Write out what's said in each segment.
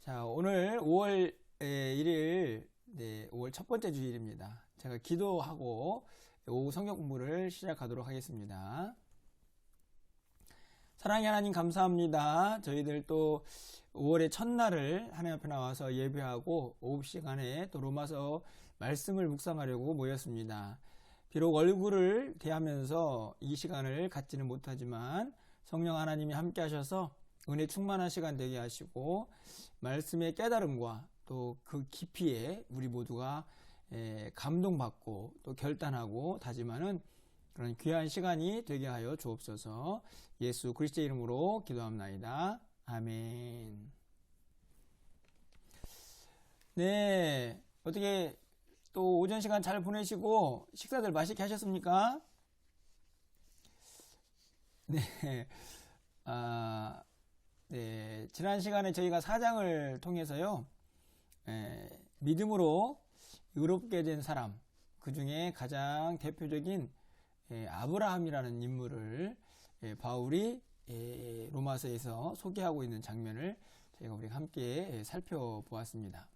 자, 오늘 5월 1일, 5월 첫 번째 주일입니다. 제가 기도하고 오후 성경 공부를 시작하도록 하겠습니다. 사랑의 하나님 감사합니다. 저희들 또 5월의 첫날을 하나님 앞에 나와서 예배하고 오후 시간에 또 로마서 말씀을 묵상하려고 모였습니다. 비록 얼굴을 대하면서 이 시간을 갖지는 못하지만 성령 하나님이 함께 하셔서 은혜 충만한 시간 되게 하시고 말씀의 깨달음과 또 그 깊이에 우리 모두가 감동받고 또 결단하고 다짐하는 그런 귀한 시간이 되게 하여 주옵소서. 예수 그리스도의 이름으로 기도합나이다. 아멘. 네, 어떻게 또 오전 시간 잘 보내시고 식사들 맛있게 하셨습니까? 네. 네, 지난 시간에 저희가 사장을 통해서요, 믿음으로 의롭게 된 사람, 그 중에 가장 대표적인 아브라함이라는 인물을 바울이 로마서에서 소개하고 있는 장면을 저희가 우리 함께 살펴보았습니다.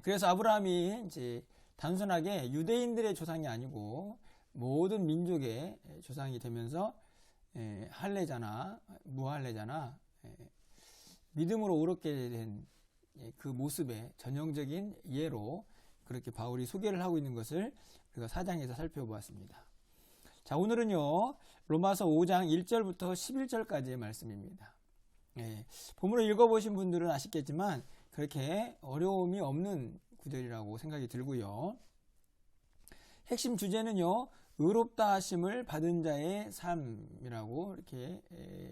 그래서 아브라함이 이제 단순하게 유대인들의 조상이 아니고 모든 민족의 조상이 되면서 할례자나 무할례자나 믿음으로 의롭게 된 그 모습의 전형적인 예로 그렇게 바울이 소개를 하고 있는 것을 우리가 4장에서 살펴보았습니다. 자, 오늘은요 로마서 5장 1절부터 11절까지의 말씀입니다. 본문을 읽어보신 분들은 아시겠지만 그렇게 어려움이 없는 구절이라고 생각이 들고요. 핵심 주제는요, 의롭다 하심을 받은 자의 삶이라고 이렇게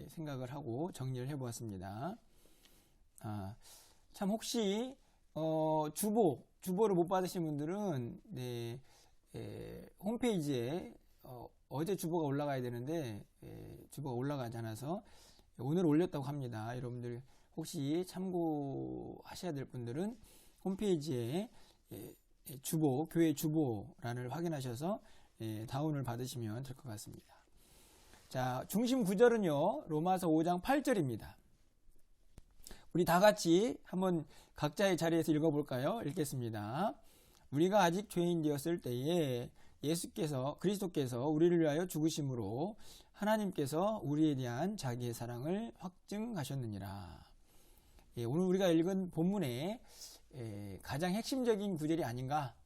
생각을 하고 정리를 해보았습니다. 참 혹시 주보를 못 받으신 분들은 홈페이지에 어제 주보가 올라가야 되는데 주보가 올라가지 않아서 오늘 올렸다고 합니다. 여러분들 혹시 참고하셔야 될 분들은 홈페이지에 주보, 교회 주보란을 확인하셔서 다운을 받으시면 될 것 같습니다. 자, 중심 구절은요, 로마서 5장 8절입니다. 우리 다 같이 한번 각자의 자리에서 읽어볼까요? 읽겠습니다. 우리가 아직 죄인 되었을 때에 그리스도께서 우리를 위하여 죽으심으로 하나님께서 우리에 대한 자기의 사랑을 확증하셨느니라. 오늘 우리가 읽은 본문의 가장 핵심적인 구절이 아닌가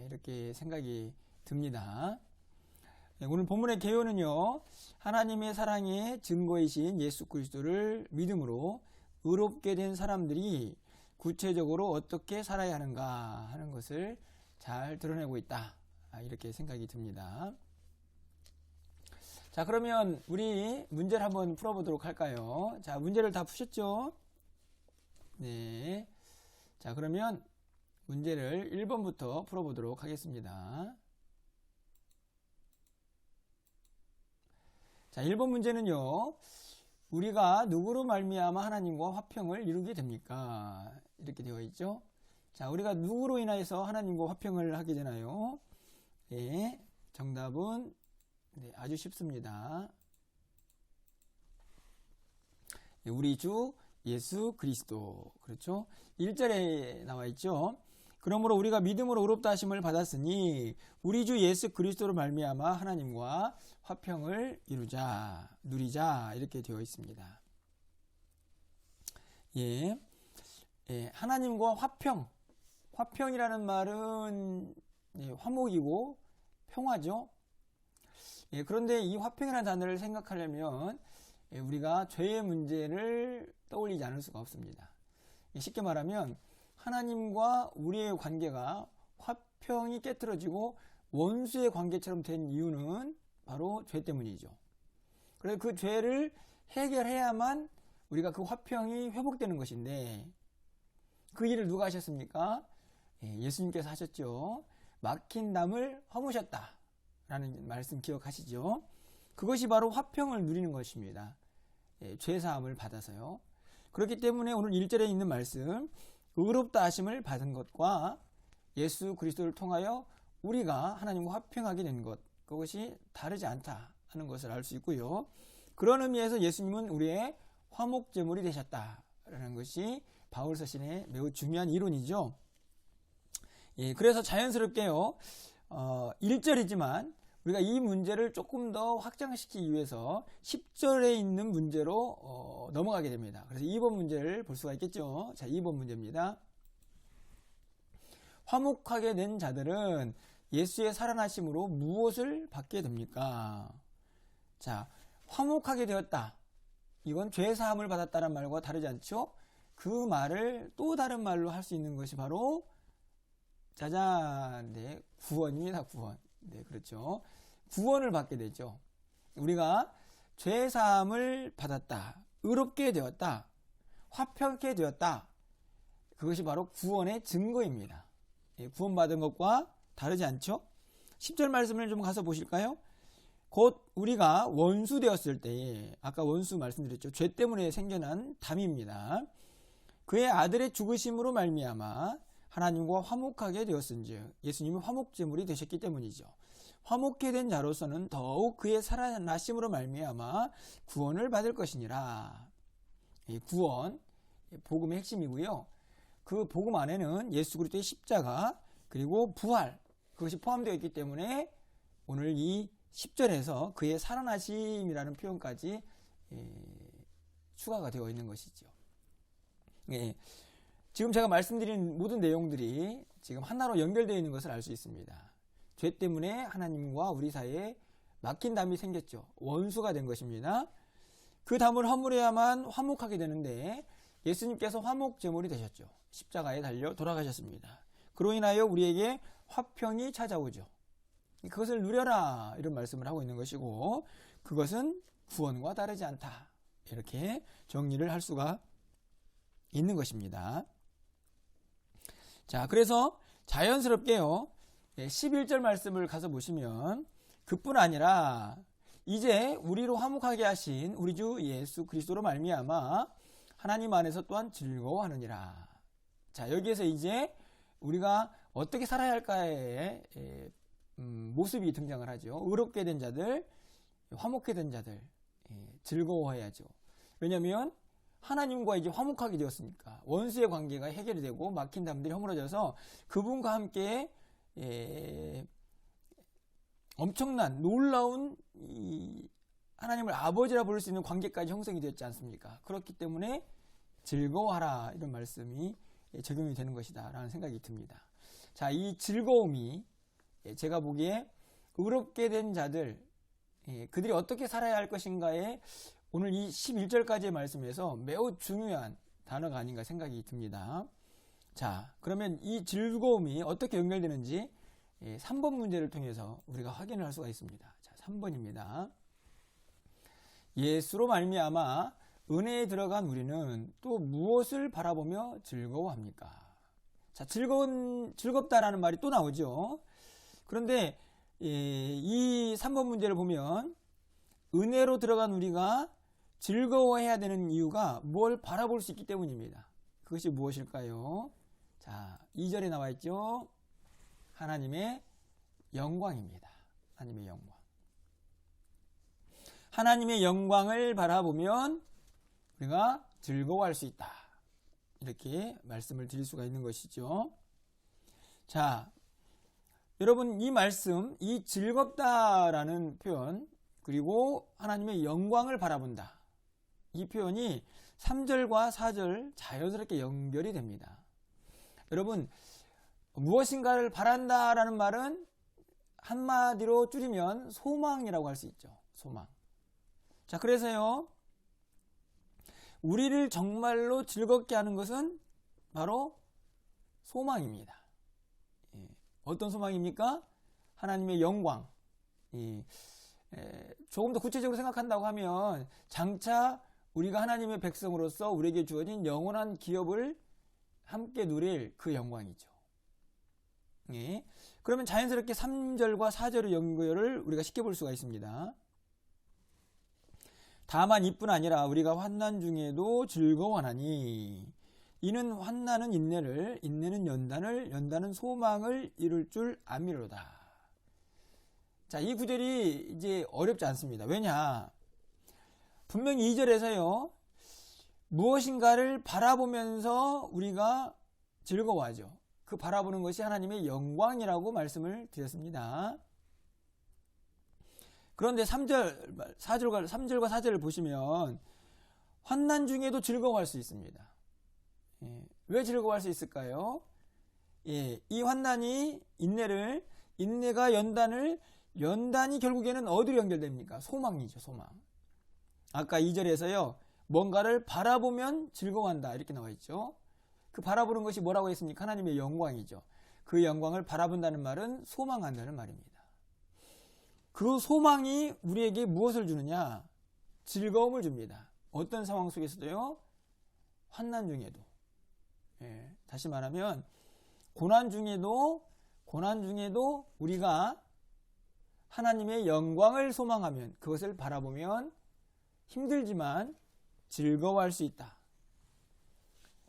이렇게 생각이 듭니다. 오늘 본문의 개요는요, 하나님의 사랑의 증거이신 예수 그리스도를 믿음으로 의롭게 된 사람들이 구체적으로 어떻게 살아야 하는가 하는 것을 잘 드러내고 있다 이렇게 생각이 듭니다. 자, 그러면 우리 문제를 한번 풀어보도록 할까요? 자, 문제를 다 푸셨죠? 네. 자, 그러면 문제를 1번부터 풀어보도록 하겠습니다. 자, 1번 문제는요, 우리가 누구로 말미암아 하나님과 화평을 이루게 됩니까? 이렇게 되어 있죠. 자, 우리가 누구로 인하여서 하나님과 화평을 하게 되나요? 네, 정답은 아주 쉽습니다. 우리 주 예수 그리스도. 그렇죠? 1절에 나와 있죠. 그러므로 우리가 믿음으로 의롭다 하심을 받았으니 우리 주 예수 그리스도로 말미암아 하나님과 화평을 누리자 이렇게 되어 있습니다. 하나님과 화평이라는 말은 화목이고 평화죠. 그런데 이 화평이라는 단어를 생각하려면 우리가 죄의 문제를 떠올리지 않을 수가 없습니다. 쉽게 말하면 하나님과 우리의 관계가 화평이 깨트려지고 원수의 관계처럼 된 이유는 바로 죄 때문이죠. 그래서 그 죄를 해결해야만 우리가 그 화평이 회복되는 것인데 그 일을 누가 하셨습니까? 예수님께서 하셨죠. 막힌 담을 허무셨다 라는 말씀 기억하시죠? 그것이 바로 화평을 누리는 것입니다. 죄사함을 받아서요. 그렇기 때문에 오늘 1절에 있는 말씀, 의롭다 하심을 받은 것과 예수 그리스도를 통하여 우리가 하나님과 화평하게 된 것, 그것이 다르지 않다 하는 것을 알 수 있고요. 그런 의미에서 예수님은 우리의 화목제물이 되셨다라는 것이 바울 서신의 매우 중요한 이론이죠. 예, 그래서 자연스럽게요, 1절이지만 우리가 이 문제를 조금 더 확장시키기 위해서 10절에 있는 문제로 넘어가게 됩니다. 그래서 2번 문제를 볼 수가 있겠죠. 자, 2번 문제입니다. 화목하게 된 자들은 예수의 살아나심으로 무엇을 받게 됩니까? 자, 화목하게 되었다. 이건 죄사함을 받았다는 말과 다르지 않죠? 그 말을 또 다른 말로 할 수 있는 것이 바로 짜잔, 네, 구원입니다. 구원. 네, 그렇죠. 구원을 받게 되죠. 우리가 죄사함을 받았다, 의롭게 되었다, 화평케 되었다. 그것이 바로 구원의 증거입니다. 예, 구원받은 것과 다르지 않죠? 10절 말씀을 좀 가서 보실까요? 곧 우리가 원수 되었을 때, 아까 원수 말씀드렸죠. 죄 때문에 생겨난 담입니다. 그의 아들의 죽으심으로 말미암아 하나님과 화목하게 되었은즉, 예수님이 화목제물이 되셨기 때문이죠. 화목케 된 자로서는 더욱 그의 살아나심으로 말미암아 구원을 받을 것이니라. 이 구원, 복음의 핵심이고요. 그 복음 안에는 예수 그리스도의 십자가 그리고 부활, 그것이 포함되어 있기 때문에 오늘 이 10절에서 그의 살아나심이라는 표현까지 추가가 되어 있는 것이죠. 예, 지금 제가 말씀드린 모든 내용들이 지금 하나로 연결되어 있는 것을 알 수 있습니다. 죄 때문에 하나님과 우리 사이에 막힌 담이 생겼죠. 원수가 된 것입니다. 그 담을 허물어야만 화목하게 되는데 예수님께서 화목제물이 되셨죠. 십자가에 달려 돌아가셨습니다. 그로 인하여 우리에게 화평이 찾아오죠. 그것을 누려라, 이런 말씀을 하고 있는 것이고, 그것은 구원과 다르지 않다, 이렇게 정리를 할 수가 있는 것입니다. 자, 그래서 자연스럽게요, 11절 말씀을 가서 보시면 그뿐 아니라 이제 우리로 화목하게 하신 우리 주 예수 그리스도로 말미암아 하나님 안에서 또한 즐거워하느니라. 자, 여기에서 이제 우리가 어떻게 살아야 할까의 모습이 등장을 하죠. 의롭게 된 자들, 화목해 된 자들, 즐거워해야죠. 왜냐하면 하나님과 이제 화목하게 되었으니까 원수의 관계가 해결이 되고 막힌 담들이 허물어져서 그분과 함께 엄청난 놀라운 하나님을 아버지라 부를 수 있는 관계까지 형성이 되었지 않습니까? 그렇기 때문에 즐거워하라, 이런 말씀이 적용이 되는 것이다 라는 생각이 듭니다. 자, 이 즐거움이 제가 보기에 의롭게 된 자들, 그들이 어떻게 살아야 할 것인가에 오늘 이 11절까지의 말씀에서 매우 중요한 단어가 아닌가 생각이 듭니다. 자, 그러면 이 즐거움이 어떻게 연결되는지 3번 문제를 통해서 우리가 확인을 할 수가 있습니다. 자, 3번입니다. 예수로 말미암아 은혜에 들어간 우리는 또 무엇을 바라보며 즐거워합니까? 자, 즐겁다라는 말이 또 나오죠. 그런데 이 3번 문제를 보면 은혜로 들어간 우리가 즐거워해야 되는 이유가 뭘 바라볼 수 있기 때문입니다. 그것이 무엇일까요? 자, 2절에 나와 있죠. 하나님의 영광입니다. 하나님의 영광. 하나님의 영광을 바라보면 우리가 즐거워할 수 있다, 이렇게 말씀을 드릴 수가 있는 것이죠. 자, 여러분, 이 말씀, 이 즐겁다라는 표현, 그리고 하나님의 영광을 바라본다, 이 표현이 3절과 4절 자연스럽게 연결이 됩니다. 여러분, 무엇인가를 바란다라는 말은 한마디로 줄이면 소망이라고 할 수 있죠. 소망. 자, 그래서요, 우리를 정말로 즐겁게 하는 것은 바로 소망입니다. 어떤 소망입니까? 하나님의 영광. 조금 더 구체적으로 생각한다고 하면 장차 우리가 하나님의 백성으로서 우리에게 주어진 영원한 기업을 함께 누릴 그 영광이죠. 그러면 자연스럽게 3절과 4절의 연결을 우리가 쉽게 볼 수가 있습니다. 다만 이뿐 아니라 우리가 환난 중에도 즐거워하나니 이는 환난은 인내를, 인내는 연단을, 연단은 소망을 이룰 줄 아미로다. 자, 이 구절이 이제 어렵지 않습니다. 왜냐? 분명히 2절에서요, 무엇인가를 바라보면서 우리가 즐거워하죠. 그 바라보는 것이 하나님의 영광이라고 말씀을 드렸습니다. 그런데 3절과 4절을 보시면 환난 중에도 즐거워할 수 있습니다. 왜 즐거워할 수 있을까요? 이 환난이 인내가 연단이 결국에는 어디로 연결됩니까? 소망이죠, 소망. 아까 2절에서요, 뭔가를 바라보면 즐거워한다 이렇게 나와 있죠. 그 바라보는 것이 뭐라고 했습니까? 하나님의 영광이죠. 그 영광을 바라본다는 말은 소망한다는 말입니다. 그 소망이 우리에게 무엇을 주느냐? 즐거움을 줍니다. 어떤 상황 속에서도요, 환난 중에도, 다시 말하면 고난 중에도 우리가 하나님의 영광을 소망하면, 그것을 바라보면 힘들지만 즐거워할 수 있다.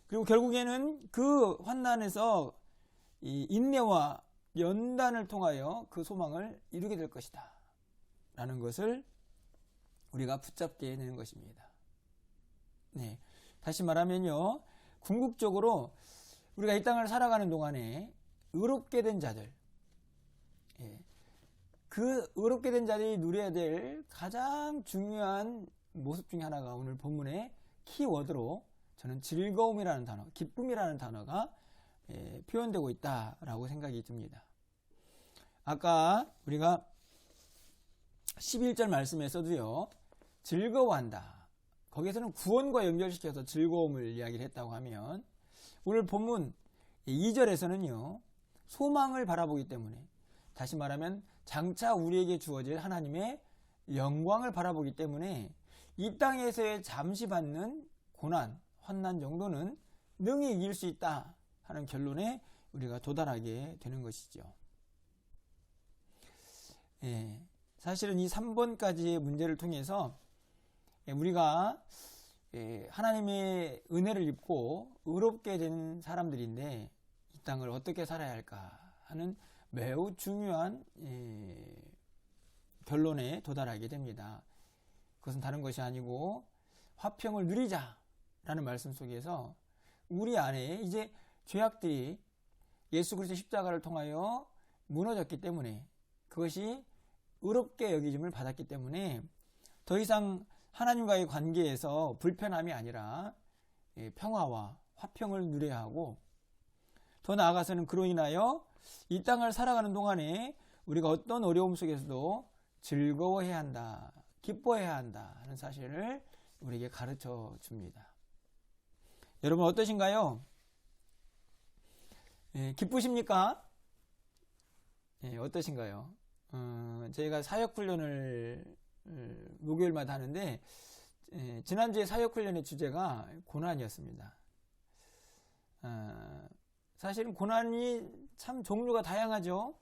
그리고 결국에는 그 환난에서 이 인내와 연단을 통하여 그 소망을 이루게 될 것이다 라는 것을 우리가 붙잡게 되는 것입니다. 다시 말하면요, 궁극적으로 우리가 이 땅을 살아가는 동안에 의롭게 된 자들, 그 의롭게 된 자들이 누려야 될 가장 중요한 모습 중에 하나가 오늘 본문의 키워드로 저는 즐거움이라는 단어, 기쁨이라는 단어가 표현되고 있다라고 생각이 듭니다. 아까 우리가 11절 말씀에서도요, 즐거워한다. 거기에서는 구원과 연결시켜서 즐거움을 이야기를 했다고 하면, 오늘 본문 2절에서는요, 소망을 바라보기 때문에, 다시 말하면 장차 우리에게 주어질 하나님의 영광을 바라보기 때문에 이 땅에서의 잠시 받는 고난, 환난 정도는 능히 이길 수 있다 하는 결론에 우리가 도달하게 되는 것이죠. 사실은 이 3번까지의 문제를 통해서 우리가 하나님의 은혜를 입고 의롭게 된 사람들인데 이 땅을 어떻게 살아야 할까 하는 매우 중요한 결론에 도달하게 됩니다. 그것은 다른 것이 아니고 화평을 누리자라는 말씀 속에서 우리 안에 이제 죄악들이 예수 그리스도 십자가를 통하여 무너졌기 때문에, 그것이 의롭게 여기심을 받았기 때문에 더 이상 하나님과의 관계에서 불편함이 아니라 평화와 화평을 누려야 하고, 더 나아가서는 그로 인하여 이 땅을 살아가는 동안에 우리가 어떤 어려움 속에서도 즐거워해야 한다, 기뻐해야 한다 하는 사실을 우리에게 가르쳐 줍니다. 여러분 어떠신가요? 기쁘십니까? 어떠신가요? 저희가 사역훈련을 목요일마다 하는데, 지난주에 사역훈련의 주제가 고난이었습니다. 사실은 고난이 참 종류가 다양하죠.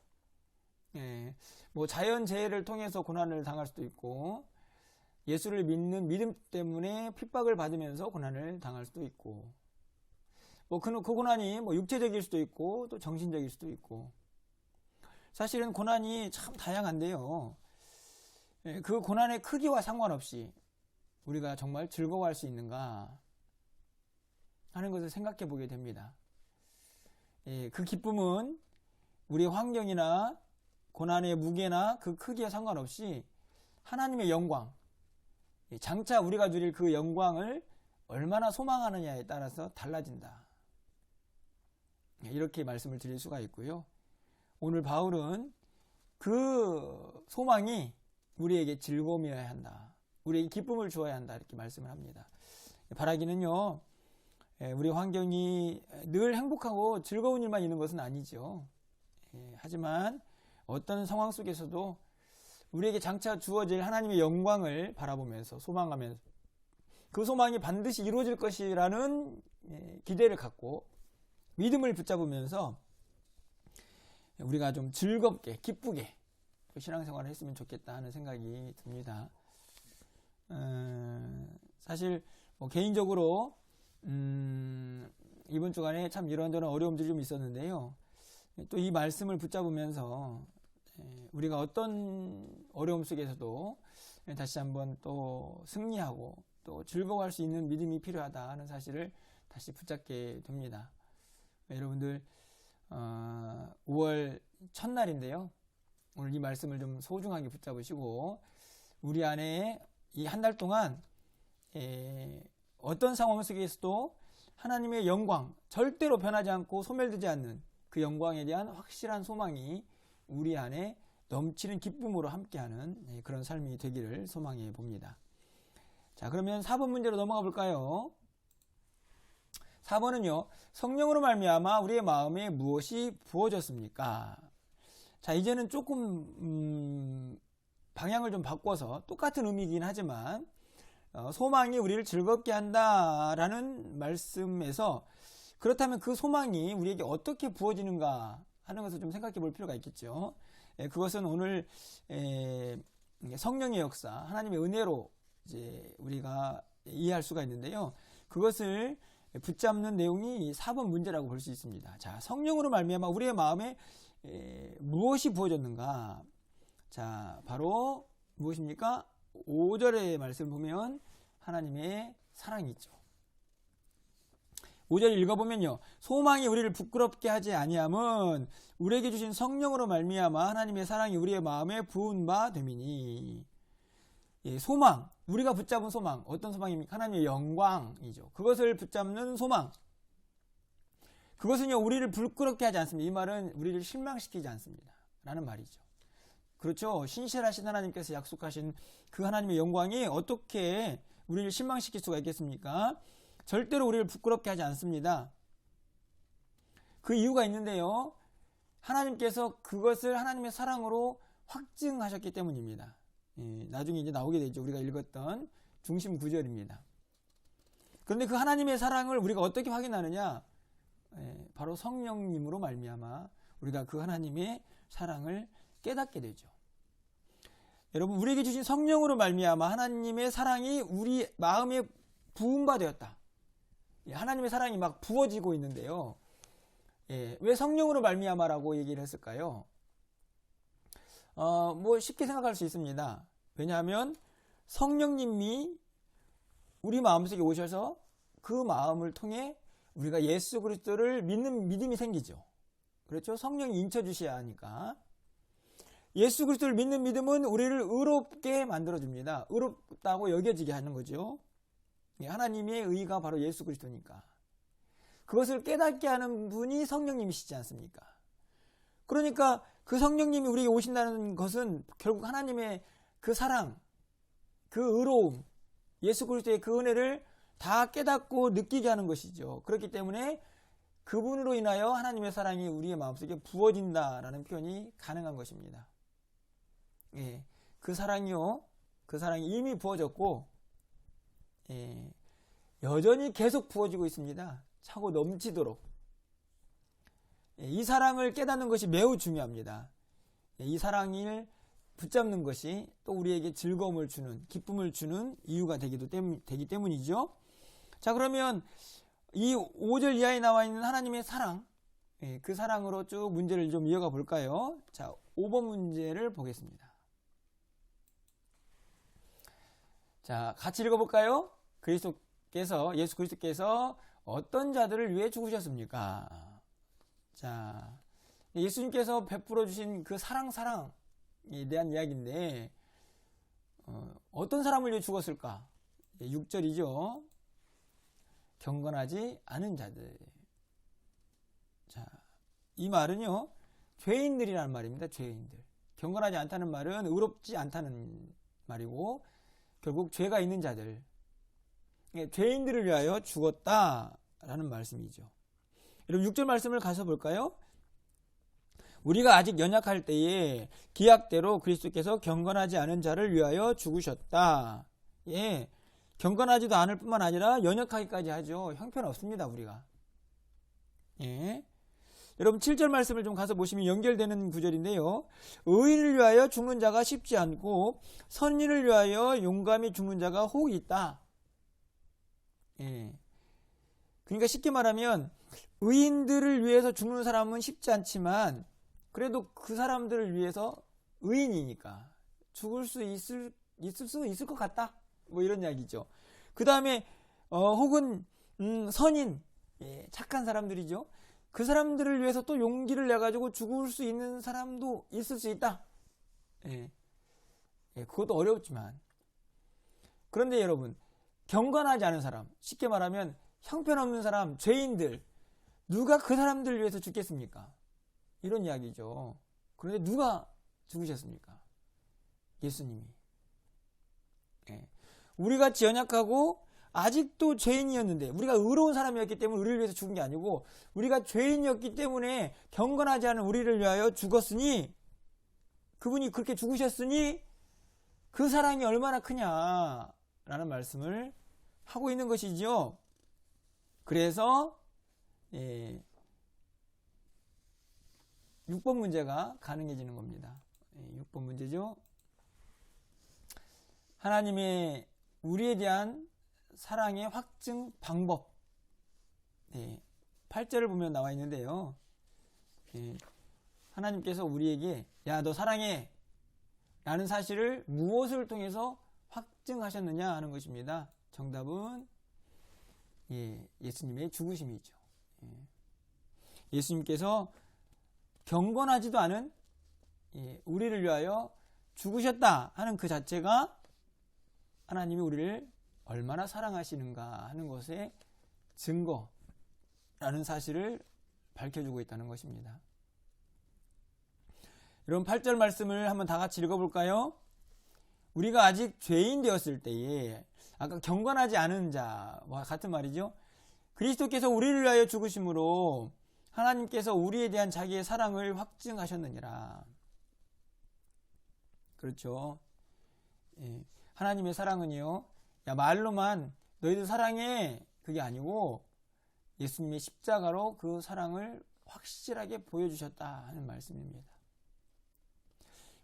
뭐 자연재해를 통해서 고난을 당할 수도 있고, 예수를 믿는 믿음 때문에 핍박을 받으면서 고난을 당할 수도 있고, 뭐 그 고난이 뭐 육체적일 수도 있고 또 정신적일 수도 있고, 사실은 고난이 참 다양한데요, 그 고난의 크기와 상관없이 우리가 정말 즐거워할 수 있는가 하는 것을 생각해 보게 됩니다. 그 기쁨은 우리의 환경이나 고난의 무게나 그 크기와 상관없이 하나님의 영광, 장차 우리가 누릴 그 영광을 얼마나 소망하느냐에 따라서 달라진다, 이렇게 말씀을 드릴 수가 있고요. 오늘 바울은 그 소망이 우리에게 즐거움이어야 한다, 우리에게 기쁨을 주어야 한다, 이렇게 말씀을 합니다. 바라기는요, 우리 환경이 늘 행복하고 즐거운 일만 있는 것은 아니죠. 하지만 어떤 상황 속에서도 우리에게 장차 주어질 하나님의 영광을 바라보면서 소망하면서 그 소망이 반드시 이루어질 것이라는 기대를 갖고 믿음을 붙잡으면서 우리가 좀 즐겁게 기쁘게 신앙생활을 했으면 좋겠다 하는 생각이 듭니다. 사실 뭐 개인적으로 이번 주간에 참 이런저런 어려움들이 좀 있었는데요, 또 이 말씀을 붙잡으면서 우리가 어떤 어려움 속에서도 다시 한번 또 승리하고 또 즐거워할 수 있는 믿음이 필요하다 하는 사실을 다시 붙잡게 됩니다. 여러분들 5월 첫날인데요. 오늘 이 말씀을 좀 소중하게 붙잡으시고 우리 안에 이 한 달 동안 어떤 상황 속에서도 하나님의 영광, 절대로 변하지 않고 소멸되지 않는 그 영광에 대한 확실한 소망이 우리 안에 넘치는 기쁨으로 함께하는 그런 삶이 되기를 소망해 봅니다. 자, 그러면 4번 문제로 넘어가 볼까요? 4번은요. 성령으로 말미암아 우리의 마음에 무엇이 부어졌습니까? 자, 이제는 조금 방향을 좀 바꿔서 똑같은 의미이긴 하지만 소망이 우리를 즐겁게 한다라는 말씀에서 그렇다면 그 소망이 우리에게 어떻게 부어지는가 하는 것을 좀 생각해 볼 필요가 있겠죠. 그것은 오늘 성령의 역사, 하나님의 은혜로 이제 우리가 이해할 수가 있는데요. 그것을 붙잡는 내용이 4번 문제라고 볼 수 있습니다. 자, 성령으로 말미암아 우리의 마음에 무엇이 부어졌는가? 자, 바로 무엇입니까? 5절의 말씀 보면 하나님의 사랑이 있죠. 5절 읽어보면요. 소망이 우리를 부끄럽게 하지 아니함은 우리에게 주신 성령으로 말미암아 하나님의 사랑이 우리의 마음에 부은 바 됨이니. 소망, 우리가 붙잡은 소망, 어떤 소망입니까? 하나님의 영광이죠. 그것을 붙잡는 소망. 그것은요, 우리를 부끄럽게 하지 않습니다. 이 말은 우리를 실망시키지 않습니다. 라는 말이죠. 그렇죠. 신실하신 하나님께서 약속하신 그 하나님의 영광이 어떻게 우리를 실망시킬 수가 있겠습니까? 절대로 우리를 부끄럽게 하지 않습니다. 그 이유가 있는데요. 하나님께서 그것을 하나님의 사랑으로 확증하셨기 때문입니다. 나중에 이제 나오게 되죠. 우리가 읽었던 중심 구절입니다. 그런데 그 하나님의 사랑을 우리가 어떻게 확인하느냐? 바로 성령님으로 말미암아 우리가 그 하나님의 사랑을 깨닫게 되죠. 여러분, 우리에게 주신 성령으로 말미암아 하나님의 사랑이 우리 마음에 부은 바 되었다. 하나님의 사랑이 막 부어지고 있는데요. 왜 성령으로 말미암아라고 얘기를 했을까요? 뭐 쉽게 생각할 수 있습니다. 왜냐하면 성령님이 우리 마음속에 오셔서 그 마음을 통해 우리가 예수 그리스도를 믿는 믿음이 생기죠. 그렇죠? 성령이 인쳐주셔야 하니까. 예수 그리스도를 믿는 믿음은 우리를 의롭게 만들어줍니다. 의롭다고 여겨지게 하는 거죠. 하나님의 의가 바로 예수 그리스도니까. 그것을 깨닫게 하는 분이 성령님이시지 않습니까? 그러니까 그 성령님이 우리에게 오신다는 것은 결국 하나님의 그 사랑, 그 의로움, 예수 그리스도의 그 은혜를 다 깨닫고 느끼게 하는 것이죠. 그렇기 때문에 그분으로 인하여 하나님의 사랑이 우리의 마음속에 부어진다라는 표현이 가능한 것입니다. 그 사랑이요, 그 사랑이 이미 부어졌고 여전히 계속 부어지고 있습니다. 차고 넘치도록. 이 사랑을 깨닫는 것이 매우 중요합니다. 이 사랑을 붙잡는 것이 또 우리에게 즐거움을 주는, 기쁨을 주는 이유가 되기 때문이죠. 자, 그러면 이 5절 이하에 나와 있는 하나님의 사랑, 그 사랑으로 쭉 문제를 좀 이어가 볼까요? 자, 5번 문제를 보겠습니다. 자, 같이 읽어볼까요? 예수 그리스도께서 어떤 자들을 위해 죽으셨습니까? 자, 예수님께서 베풀어 주신 그 사랑에 대한 이야기인데 어떤 사람을 위해 죽었을까? 6절이죠. 경건하지 않은 자들. 자, 이 말은요, 죄인들이라는 말입니다. 죄인들. 경건하지 않다는 말은 의롭지 않다는 말이고 결국 죄가 있는 자들, 죄인들을 위하여 죽었다라는 말씀이죠. 여러분 6절 말씀을 가서 볼까요? 우리가 아직 연약할 때에 기약대로 그리스도께서 경건하지 않은 자를 위하여 죽으셨다. 경건하지도 않을 뿐만 아니라 연약하기까지 하죠. 형편없습니다, 우리가. 여러분 7절 말씀을 좀 가서 보시면 연결되는 구절인데요. 의인을 위하여 죽는 자가 쉽지 않고 선인을 위하여 용감히 죽는 자가 혹 있다. 그러니까 쉽게 말하면 의인들을 위해서 죽는 사람은 쉽지 않지만 그래도 그 사람들을 위해서 의인이니까 죽을 수 있을 것 같다. 뭐 이런 이야기죠. 그 다음에 혹은 선인, 예, 착한 사람들이죠. 그 사람들을 위해서 또 용기를 내가지고 죽을 수 있는 사람도 있을 수 있다. 예. 예, 그것도 어렵지만. 그런데 여러분, 경건하지 않은 사람, 쉽게 말하면 형편없는 사람, 죄인들, 누가 그 사람들을 위해서 죽겠습니까? 이런 이야기죠. 그런데 누가 죽으셨습니까? 예수님이. 예. 우리같이 연약하고 아직도 죄인이었는데, 우리가 의로운 사람이었기 때문에 우리를 위해서 죽은 게 아니고, 우리가 죄인이었기 때문에 경건하지 않은 우리를 위하여 죽었으니, 그분이 그렇게 죽으셨으니 그 사랑이 얼마나 크냐라는 말씀을 하고 있는 것이죠. 그래서 6번 문제가 가능해지는 겁니다. 6번 문제죠. 하나님의 우리에 대한 사랑의 확증 방법. 8절을 보면 나와 있는데요. 하나님께서 우리에게 야, 너 사랑해 라는 사실을 무엇을 통해서 확증하셨느냐 하는 것입니다. 정답은 예수님의 죽으심이죠. 예수님께서 경건하지도 않은 우리를 위하여 죽으셨다 하는 그 자체가 하나님이 우리를 얼마나 사랑하시는가 하는 것의 증거라는 사실을 밝혀주고 있다는 것입니다. 여러분 8절 말씀을 한번 다 같이 읽어볼까요? 우리가 아직 죄인 되었을 때에 아까 경건하지 않은 자와 같은 말이죠. 그리스도께서 우리를 위하여 죽으심으로 하나님께서 우리에 대한 자기의 사랑을 확증하셨느니라. 그렇죠. 하나님의 사랑은요, 야, 말로만 너희들 사랑해 그게 아니고 예수님의 십자가로 그 사랑을 확실하게 보여주셨다 하는 말씀입니다.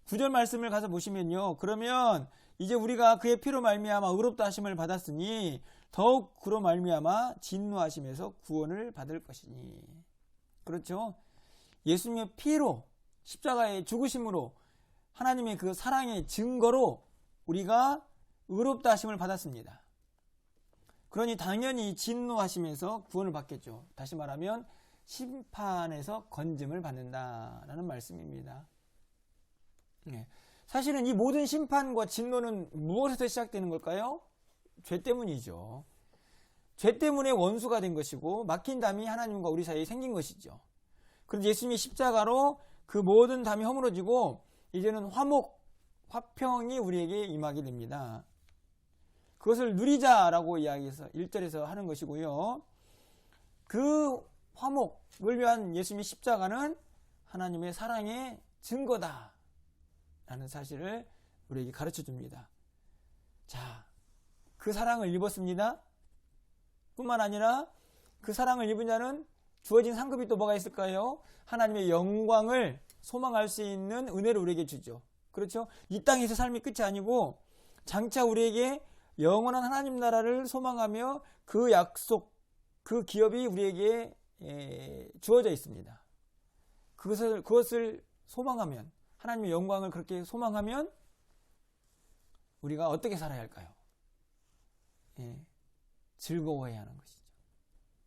9절 말씀을 가서 보시면요, 그러면 이제 우리가 그의 피로 말미암아 의롭다 하심을 받았으니 더욱 그로 말미암아 진노하심에서 구원을 받을 것이니. 그렇죠. 예수님의 피로 십자가의 죽으심으로 하나님의 그 사랑의 증거로 우리가 의롭다 하심을 받았습니다. 그러니 당연히 진노하심에서 구원을 받겠죠. 다시 말하면 심판에서 건짐을 받는다라는 말씀입니다. 사실은 이 모든 심판과 진노는 무엇에서 시작되는 걸까요? 죄 때문이죠. 죄 때문에 원수가 된 것이고 막힌 담이 하나님과 우리 사이에 생긴 것이죠. 그런데 예수님이 십자가로 그 모든 담이 허물어지고 이제는 화평이 우리에게 임하게 됩니다. 그것을 누리자라고 이야기해서 1절에서 하는 것이고요. 그 화목을 위한 예수님의 십자가는 하나님의 사랑의 증거다 라는 사실을 우리에게 가르쳐 줍니다. 자, 그 사랑을 입었습니다. 뿐만 아니라 그 사랑을 입은 자는 주어진 상급이 또 뭐가 있을까요? 하나님의 영광을 소망할 수 있는 은혜를 우리에게 주죠. 그렇죠? 이 땅에서 삶이 끝이 아니고 장차 우리에게 영원한 하나님 나라를 소망하며 그 약속, 그 기업이 우리에게 주어져 있습니다. 그것을 소망하면, 하나님의 영광을 그렇게 소망하면 우리가 어떻게 살아야 할까요? 즐거워해야 하는 것이죠.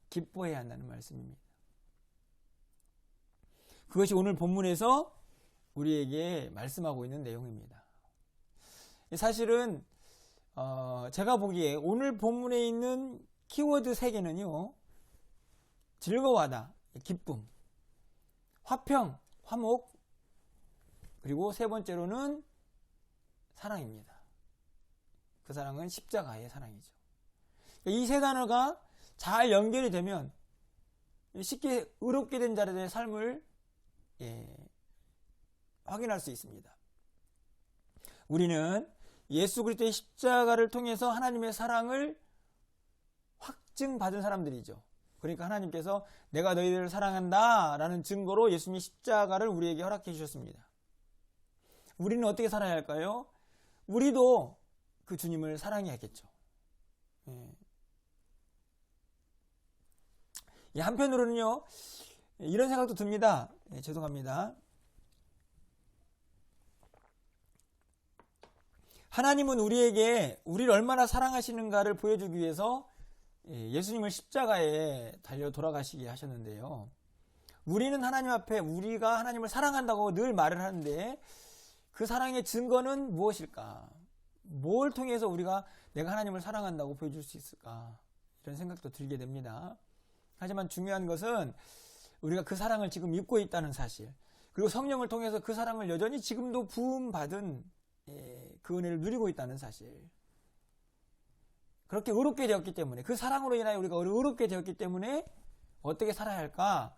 기뻐해야 한다는 말씀입니다. 그것이 오늘 본문에서 우리에게 말씀하고 있는 내용입니다. 사실은 제가 보기에 오늘 본문에 있는 키워드 3개는요. 즐거워하다, 기쁨, 화평, 화목, 그리고 세 번째로는 사랑입니다. 그 사랑은 십자가의 사랑이죠. 이 세 단어가 잘 연결이 되면 쉽게 의롭게 된 자들의 삶을 확인할 수 있습니다. 우리는 예수 그리스도의 십자가를 통해서 하나님의 사랑을 확증받은 사람들이죠. 그러니까 하나님께서 내가 너희들을 사랑한다 라는 증거로 예수님의 십자가를 우리에게 허락해 주셨습니다. 우리는 어떻게 살아야 할까요? 우리도 그 주님을 사랑해야겠죠. 한편으로는요, 이런 생각도 듭니다. 죄송합니다. 하나님은 우리를 얼마나 사랑하시는가를 보여주기 위해서 예수님을 십자가에 달려 돌아가시게 하셨는데요. 우리는 하나님 앞에 우리가 하나님을 사랑한다고 늘 말을 하는데 그 사랑의 증거는 무엇일까? 뭘 통해서 내가 하나님을 사랑한다고 보여줄 수 있을까? 이런 생각도 들게 됩니다. 하지만 중요한 것은 우리가 그 사랑을 지금 입고 있다는 사실, 그리고 성령을 통해서 그 사랑을 여전히 지금도 부음받은 그 은혜를 누리고 있다는 사실. 그렇게 의롭게 되었기 때문에, 그 사랑으로 인하여 우리가 의롭게 되었기 때문에 어떻게 살아야 할까?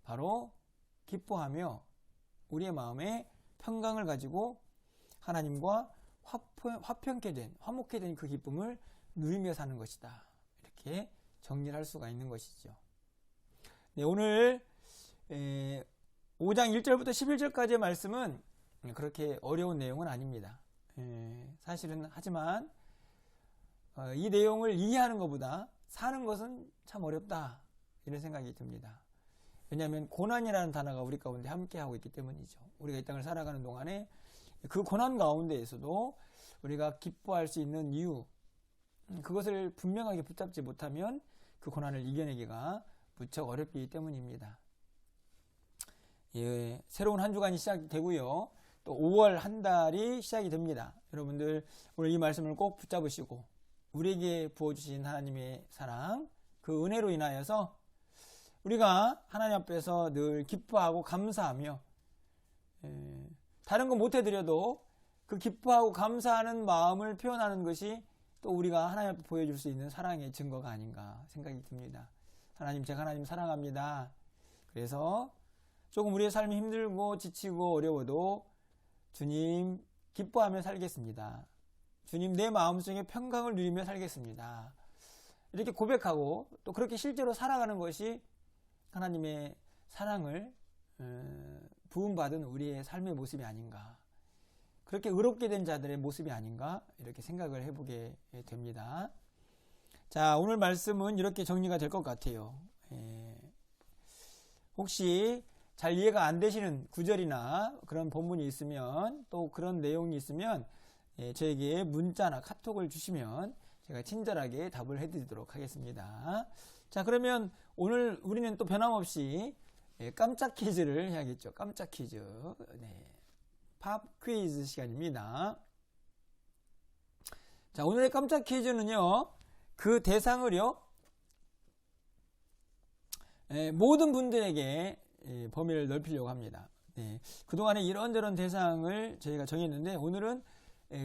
바로 기뻐하며 우리의 마음에 평강을 가지고 하나님과 화평케 된, 화목케 된 그 기쁨을 누리며 사는 것이다. 이렇게 정리를 할 수가 있는 것이죠. 네, 오늘 5장 1절부터 11절까지의 말씀은 그렇게 어려운 내용은 아닙니다. 사실은 하지만 이 내용을 이해하는 것보다 사는 것은 참 어렵다, 이런 생각이 듭니다. 왜냐하면 고난이라는 단어가 우리 가운데 함께하고 있기 때문이죠. 우리가 이 땅을 살아가는 동안에 그 고난 가운데에서도 우리가 기뻐할 수 있는 이유, 그것을 분명하게 붙잡지 못하면 그 고난을 이겨내기가 무척 어렵기 때문입니다. 새로운 한 주간이 시작되고요. 또 5월 한 달이 시작이 됩니다. 여러분들 오늘 이 말씀을 꼭 붙잡으시고 우리에게 부어주신 하나님의 사랑, 그 은혜로 인하여서 우리가 하나님 앞에서 늘 기뻐하고 감사하며, 다른 거 못해드려도 그 기뻐하고 감사하는 마음을 표현하는 것이 또 우리가 하나님 앞에 보여줄 수 있는 사랑의 증거가 아닌가 생각이 듭니다. 하나님, 제가 하나님 사랑합니다. 그래서 조금 우리의 삶이 힘들고 지치고 어려워도 주님 기뻐하며 살겠습니다. 주님, 내 마음속에 평강을 누리며 살겠습니다. 이렇게 고백하고 또 그렇게 실제로 살아가는 것이 하나님의 사랑을 부음받은 우리의 삶의 모습이 아닌가, 그렇게 의롭게 된 자들의 모습이 아닌가, 이렇게 생각을 해보게 됩니다. 자, 오늘 말씀은 이렇게 정리가 될 것 같아요. 혹시 잘 이해가 안 되시는 구절이나 그런 본문이 있으면, 또 그런 내용이 있으면 저에게 문자나 카톡을 주시면 제가 친절하게 답을 해드리도록 하겠습니다. 자, 그러면 오늘 우리는 또 변함없이 깜짝 퀴즈를 해야겠죠. 깜짝 퀴즈. 네. 팝 퀴즈 시간입니다. 자, 오늘의 깜짝 퀴즈는요, 그 대상을요, 모든 분들에게 범위를 넓히려고 합니다. 네. 그동안에 이런저런 대상을 저희가 정했는데 오늘은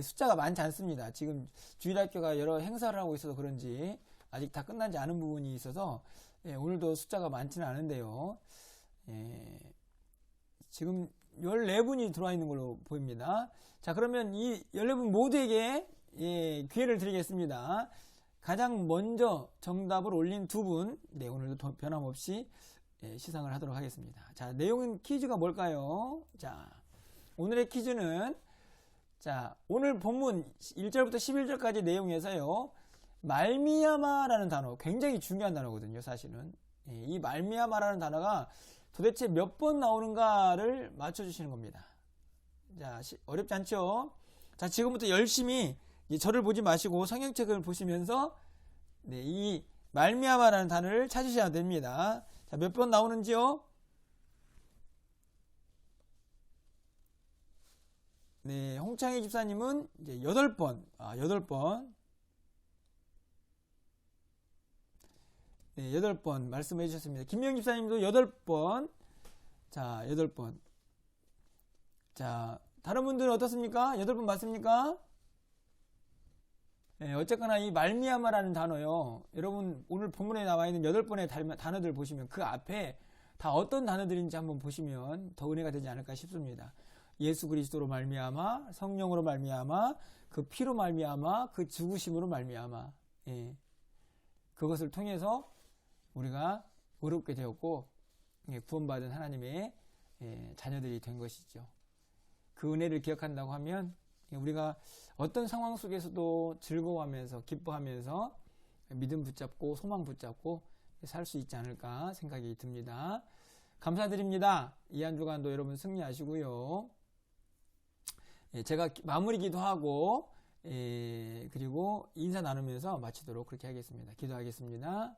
숫자가 많지 않습니다. 지금 주일학교가 여러 행사를 하고 있어서 그런지 아직 다 끝나지 않은 부분이 있어서 오늘도 숫자가 많지는 않은데요. 지금 14분이 들어와 있는 걸로 보입니다. 자, 그러면 이 14분 모두에게 기회를 드리겠습니다. 가장 먼저 정답을 올린 두 분, 네, 오늘도 변함없이 시상을 하도록 하겠습니다. 자, 내용은 퀴즈가 뭘까요? 자, 오늘의 퀴즈는, 자, 오늘 본문 1절부터 11절까지 내용에서요, 말미야마라는 단어, 굉장히 중요한 단어거든요, 사실은. 이 말미야마라는 단어가 도대체 몇 번 나오는가를 맞춰주시는 겁니다. 자, 어렵지 않죠? 자, 지금부터 열심히 저를 보지 마시고 성경책을 보시면서 이 말미야마라는 단어를 찾으셔야 됩니다. 자, 몇 번 나오는지요? 네, 홍창희 집사님은 이제 8번. 8번. 네, 8번 말씀해 주셨습니다. 김명 집사님도 8번. 자, 8번. 자, 다른 분들은 어떻습니까? 8번 맞습니까? 네, 어쨌거나 이 말미야마라는 단어요. 여러분, 오늘 본문에 나와 있는 8번의 단어들 보시면 그 앞에 다 어떤 단어들인지 한번 보시면 더 은혜가 되지 않을까 싶습니다. 예수 그리스도로 말미암아, 성령으로 말미암아, 그 피로 말미암아, 그 죽으심으로 말미암아. 그것을 통해서 우리가 의롭게 되었고 구원받은 하나님의 자녀들이 된 것이죠. 그 은혜를 기억한다고 하면 우리가 어떤 상황 속에서도 즐거워하면서 기뻐하면서 믿음 붙잡고 소망 붙잡고 살 수 있지 않을까 생각이 듭니다. 감사드립니다. 이 한 주간도 여러분 승리하시고요. 제가 마무리 기도하고 그리고 인사 나누면서 마치도록 그렇게 하겠습니다. 기도하겠습니다.